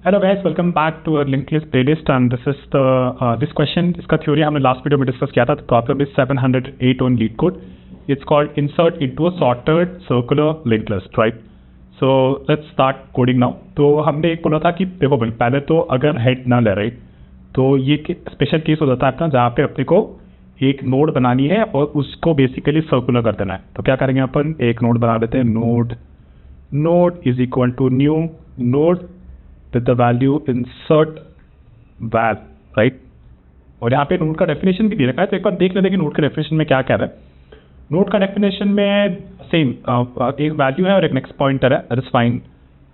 Hello guys, welcome back to our linked list playlist and this is the this question. इसका theory हमने last video में discuss किया था. The problem is 708 on lead code. It's called insert into a sorted circular linked list, right? So let's start coding now. तो हमने एक बोला था कि देखो भाई पहले तो अगर हेड ना ले राइट तो ये स्पेशल केस हो जाता है अपना जहाँ पे अपने को एक नोड बनानी है और उसको बेसिकली सर्कुलर कर देना है. तो क्या करेंगे अपन एक नोड बना देते हैं. Node is equal to new node with the value insert val, right? और यहाँ पे नोड का डेफिनेशन भी दे रखा है तो एक बार देख लेते हैं कि नोड के डेफिनेशन में क्या कह रहा है. नोड का डेफिनेशन में सेम एक वैल्यू है और एक नेक्स्ट पॉइंटर है. That is fine.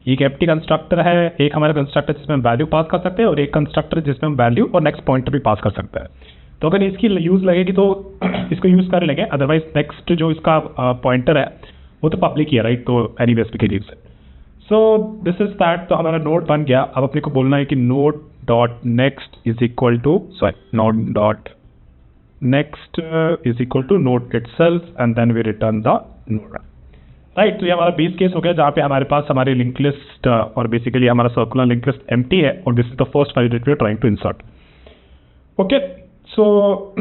एक एम्प्टी कंस्ट्रक्टर है, एक हमारा कंस्ट्रक्टर जिसमें हम वैल्यू पास कर सकते हैं और एक कंस्ट्रक्टर जिसमें हम वैल्यू और नेक्स्ट पॉइंटर भी पास कर सकते हैं. तो अगर इसकी यूज लगेगी तो इसको यूज कर लेंगे, अदरवाइज नेक्स्ट जो इसका पॉइंटर है वो तो पब्लिक ही है राइट. तो any ways we can use it. So this is that. तो हमारा नोड बन गया. अब अपने को बोलना है कि node dot next is equal to node dot next is equal to node itself and then we return the node right. तो ये हमारा बेस केस हो गया जहाँ पे हमारे पास हमारी लिंक लिस्ट और बेसिकली हमारा सर्कुलर लिंक लिस्ट एम्प्टी है और this is the first value that we are trying to insert. Okay, so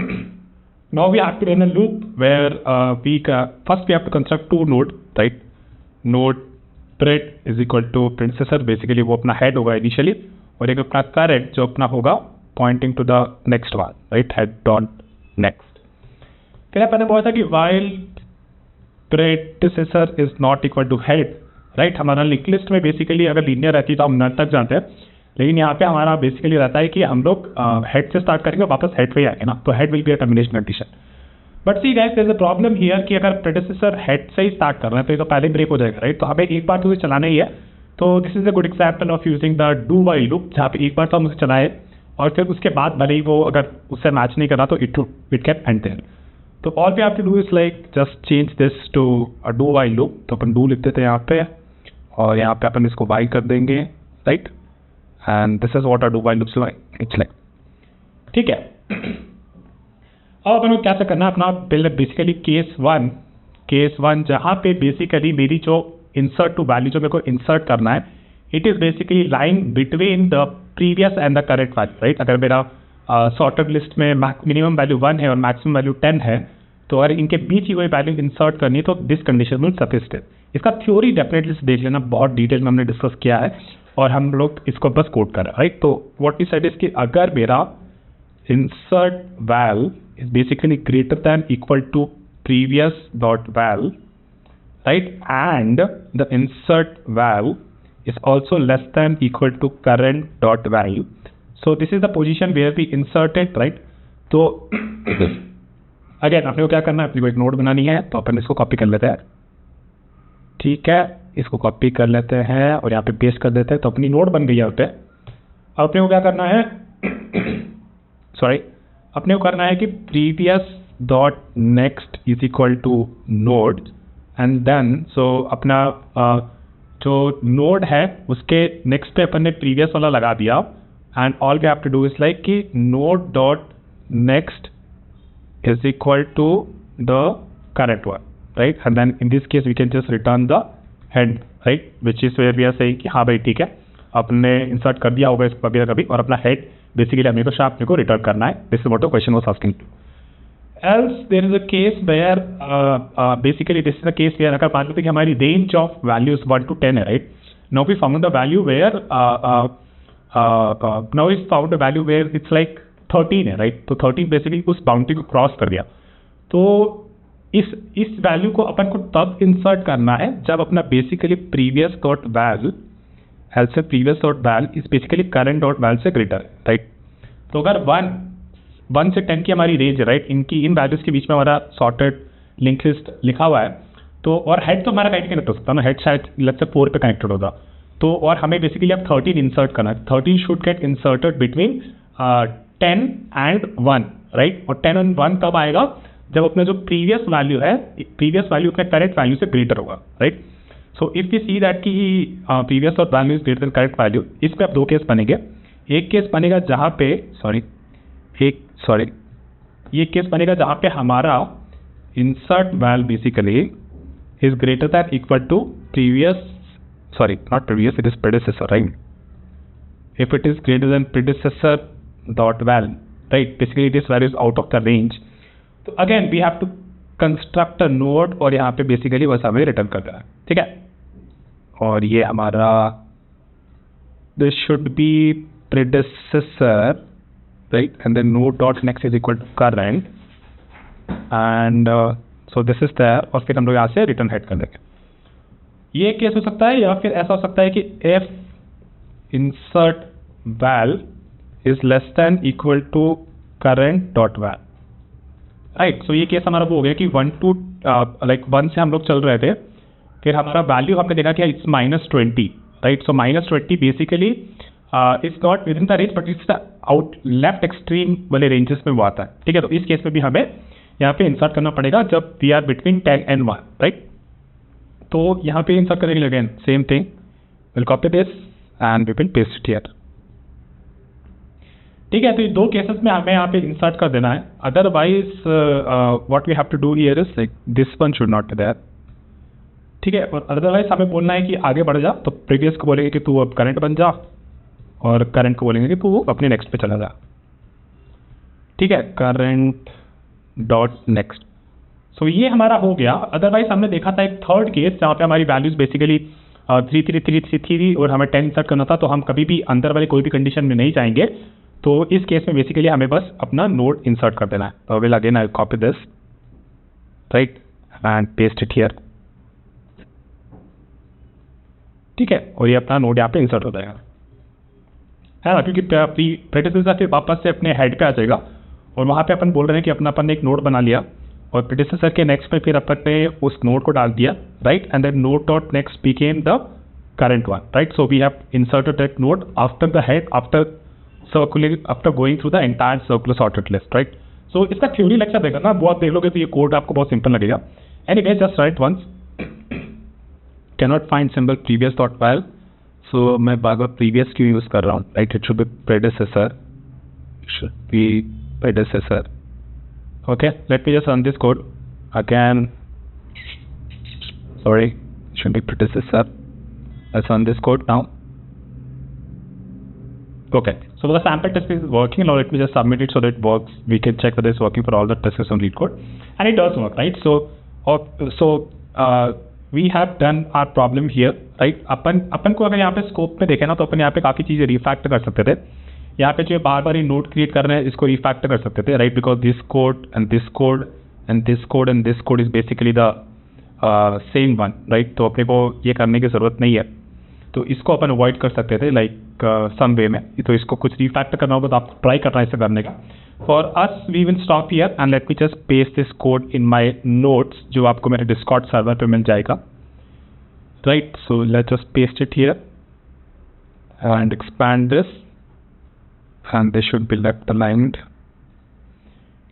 now we have to run a loop where first we have to construct two node, right? Node pred is equal to predecessor, basically वो अपना head होगा initially और एक अपना current जो अपना होगा pointing to the next one, right? Head dot next. फिर अपन ने बोला था कि while predecessor is not equal to head, right? हमारा लिंक लिस्ट में बेसिकली अगर लीनियर रहती है तो हम नन तक जानते हैं, लेकिन यहाँ पे हमारा बेसिकली रहता है कि हम लोग हेड से स्टार्ट करेंगे वापस हेड पे ही आएंगे ना. तो head will be a termination condition. But see guys there is a problem here कि अगर प्रेडिसेसर हेड से ही स्टार्ट कर रहे हैं तो ये तो पहले ब्रेक हो जाएगा राइट. तो हमें एक बार तो उसे चलाना ही है. तो this is a good example of using the do while loop जहाँ पे एक बार तो हम उसे चलाए और फिर उसके बाद भले ही वो अगर उससे मैच नहीं कर रहा तो it can end there. So all we have to do is like just change this to a do while loop. तो अपन डू लिख देते हैं यहाँ पे और यहाँ पे अपन इसको वाइल कर देंगे right. And this is what a do while loops like. It's like ठीक है. अब अपन को क्या करना है अपना बेसिकली केस वन जहाँ पे बेसिकली मेरी जो इंसर्ट टू वैल्यू जो मेरे को इंसर्ट करना है it is basically line between the previous and the current value right. अगर मेरा सॉर्टेड लिस्ट में मिनिमम वैल्यू 1 है और मैक्सिमम वैल्यू 10 है तो अगर इनके बीच ही कोई वैल्यू इंसर्ट करनी है तो दिस कंडीशन विल सफिस्टेड. इसका थ्योरी डेफिनेटली देख लेना, बहुत डिटेल में हमने डिस्कस किया है और हम लोग इसको बस कोड कर रहे हैं राइट. तो व्हाट वी सेड इज कि अगर मेरा insert val is basically greater than equal to previous dot val, right, and the insert val is also less than equal to current dot value. So this is the position where we inserted, right. तो again अपने को क्या करना है, अपने को एक node बनानी है तो अपन इसको कॉपी कर लेते हैं. ठीक है, इसको कॉपी कर लेते हैं और यहाँ पे पेस्ट कर देते हैं तो अपनी नोड बन गई है यहाँ पे. अब अपने को क्या करना है अपने को करना है कि previous dot next is equal to node and then so अपना जो नोड है उसके नेक्स्ट पे अपन ने प्रीवियस वाला लगा दिया and all we have to do is like कि node dot next is equal to the current one right. And then in this case we can just return the head right which is where we are saying कि हाँ भाई ठीक है आपने insert कर दिया होगा इसको कभी ना कभी और अपना हेड बेसिकली हमेशा अपने को रिटर्न करना है. This is what the question was asking to. Else there is a case where basically this is a case where अगर मान लेते हैं कि हमारी रेंज ऑफ वैल्यूज 1 to 10 है right. Now we found the value where now we found the value where it's like 13 है right. तो 13 basically उस बाउंड्री को क्रॉस कर दिया. तो इस वैल्यू को अपन को तब इंसर्ट करना है जब अपना बेसिकली प्रीवियस डॉट वैल से previous dot val is basically current dot val से ग्रेटर है राइट. तो अगर 1 से 10 की हमारी रेंज है राइट, इन वैल्यूज के बीच में हमारा सॉर्टेड लिंक लिस्ट लिखा हुआ है तो और हेड तो हमारा कनेक्ट हो सकता है ना, हेड शायद लेट्स से 4 पे कनेक्टेड होगा. तो और हमें बेसिकली अब 13 इंसर्ट करना है. 13 should get inserted between 10 and 1 right. और 10 and 1 कब आएगा जब अपना जो प्रीवियस वैल्यू है प्रीवियस वैल्यू अपने करेक्ट वैल्यू से ग्रेटर होगा right. So if we see that कि प्रीवियस और value is greater then correct value, इस पे अब 2 केस बनेंगे. एक केस बनेगा जहाँ पे ये केस बनेगा जहाँ पे हमारा insert val basically is greater than equal to previous, sorry not previous, it is predecessor right. if it is greater than predecessor dot val, right, basically this value is out of the range. तो again we have to construct a node और यहाँ पे basically बस हमें return कर देना है, ठीक है. और ये हमारा this should be predecessor, right, and then node dot next is equal to current, and so this is there. और फिर हम लोग यहाँ से रिटर्न हेड कर देंगे. ये केस हो सकता है, या फिर ऐसा हो सकता है कि if insert val is less than equal to current dot val, right. So ये केस हमारा वो हो गया कि 1 to like 1 से हम लोग चल रहे थे, फिर हमारा वैल्यू हमने देखा कि it's -20, right. So -20 basically it's not with in the range but it's the out left extreme वाले रेंजेस में वो आता है, ठीक है. तो इस केस में भी हमें यहाँ पे इंसर्ट करना पड़ेगा जब we are between 10 and 1, right. तो यहाँ पे इंसर्ट करेंगे again same thing, will copy this and we will paste it here, ठीक है. तो ये दो केसेस में हमें यहाँ पे इंसर्ट कर देना है. Otherwise what we have to do here is like this one should not be there, ठीक है. और अदरवाइज हमें बोलना है कि आगे बढ़ जा, तो प्रीवियस को बोलेंगे कि तू अब करंट बन जा, और करंट को बोलेंगे कि तू अपने नेक्स्ट पे चला जा, ठीक है. Current dot next. सो ये हमारा हो गया. अदरवाइज हमने देखा था एक थर्ड केस जहाँ पे हमारी वैल्यूज बेसिकली 3 और हमें 10 इंसर्ट करना था, तो हम कभी भी अंदर वाले कोई भी कंडीशन में नहीं जाएंगे. तो इस केस में बेसिकली हमें बस अपना नोड इंसर्ट कर देना है. तो will again I copy this, right, and paste it here, ठीक है. और ये अपना नोड यहाँ पे इंसर्ट हो जाएगा, है ना, क्योंकि प्रेडिसेसर फिर वापस से अपने हेड पे आ जाएगा. और वहाँ पे अपन बोल रहे हैं कि अपन ने एक नोड बना लिया, और प्रेडिसेसर के नेक्स्ट में फिर अपन ने उस नोड को डाल दिया, right, and then node dot next became the current one, right. So we have inserted that node after the head, after going through the entire circular sorted list, right. So इसका theory lecture देखा ना, बहुत देख लोगे तो ये code आपको बहुत सिंपल लगेगा. Anyway just write once, cannot find symbol previous dot val. So मैं बार बार प्रीवियस क्यों यूज कर रहा हूँ, right. It should be predecessor. Okay, let me just run this code again. Sorry, it should be predecessor. Let's run this code now. Okay, so the sample test is working. Now let me just submit it so that it works. We can check whether it's working for all the tests on LeetCode, and it does work, right? So we have done our problem here, right? अपन को अगर यहाँ पे scope में देखें ना, तो अपन यहाँ पे काफ़ी चीज़ें रिफैक्टर कर सकते थे. यहाँ पे जो बार बार ये नोड क्रिएट कर रहे हैं, इसको रिफैक्टर कर सकते थे, right, because this code and this code and this code and this code is basically the same one, right. तो अपने को ये करने की ज़रूरत नहीं है, तो इसको अपन अवॉइड कर सकते थे लाइक सम वे में. तो इसको कुछ रिफैक्टर करना होगा तो आप ट्राई करना है इसे करने का. For us we will stop here and let me just paste this code in my notes, जो आपको मेरे डिस्कॉर्ड सर्वर पे मिल जाएगा, right. So let's just paste it here and expand this, and they should be left aligned,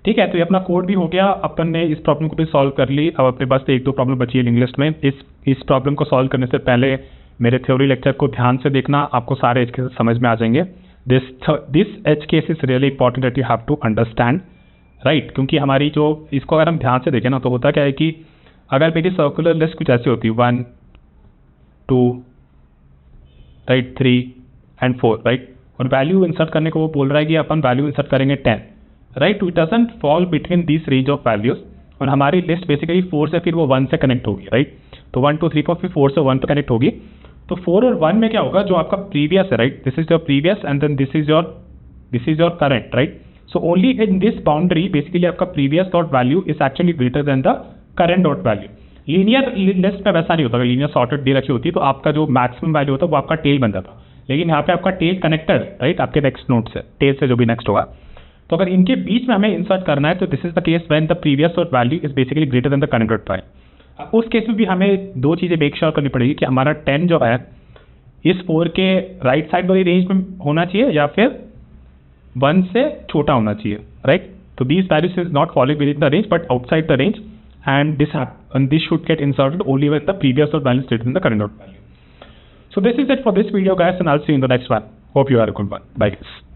ठीक है. तो ये अपना कोड भी हो गया. अपन ने इस प्रॉब्लम को भी सॉल्व कर ली. अब अपने पास 1-2 प्रॉब्लम बची है लिंक लिस्ट में. इस प्रॉब्लम को सॉल्व करने से पहले मेरे थ्योरी लेक्चर को ध्यान से देखना, आपको सारे एज केसेस समझ में आ जाएंगे. This edge case is really important that you have to understand, right. क्योंकि हमारी जो इसको अगर हम ध्यान से देखें ना, तो होता क्या है कि अगर मेरी सर्कुलर लिस्ट कुछ ऐसी होती है 1 2 राइट 3 and 4, राइट, और वैल्यू इंसर्ट करने को वो बोल रहा है कि अपन वैल्यू इंसर्ट करेंगे 10, right. It doesn't fall between this range of values, और हमारी लिस्ट बेसिकली 4 से फिर वो 1 से कनेक्ट होगी, राइट. तो 1 2 3 4 फिर 4 से 1 पे कनेक्ट होगी. तो 4 और 1 में क्या होगा, जो आपका प्रीवियस है, right, this is your previous and then this is your current, right. So only in this boundary basically आपका previous dot value is actually greater than the current dot value. Linear list में वैसा नहीं होता. Linear sorted दे रखी होती है तो आपका जो मैक्सिमम वैल्यू होता है वो आपका टेल बन जाता. लेकिन यहाँ पे आपका टेल कनेक्टेड, राइट, आपके नेक्स्ट नोड से, टेल से जो भी नेक्स्ट होगा. तो अगर इनके बीच में हमें इंसर्ट करना है, तो this is the case when the previous dot value is basically greater than the current dot value. उस केस में भी हमें 2 चीज़ें मेक श्योर करनी पड़ेगी कि हमारा 10 जो है इस 4 के राइट साइड वाली रेंज में होना चाहिए या फिर 1 से छोटा होना चाहिए, राइट. तो these values is not following with in the range but outside the range, and this should get inserted only when the previous dot value is greater than the current dot value. So this is it for this video, guys, and I'll see you in the next one. Hope you have a good one. Bye, guys.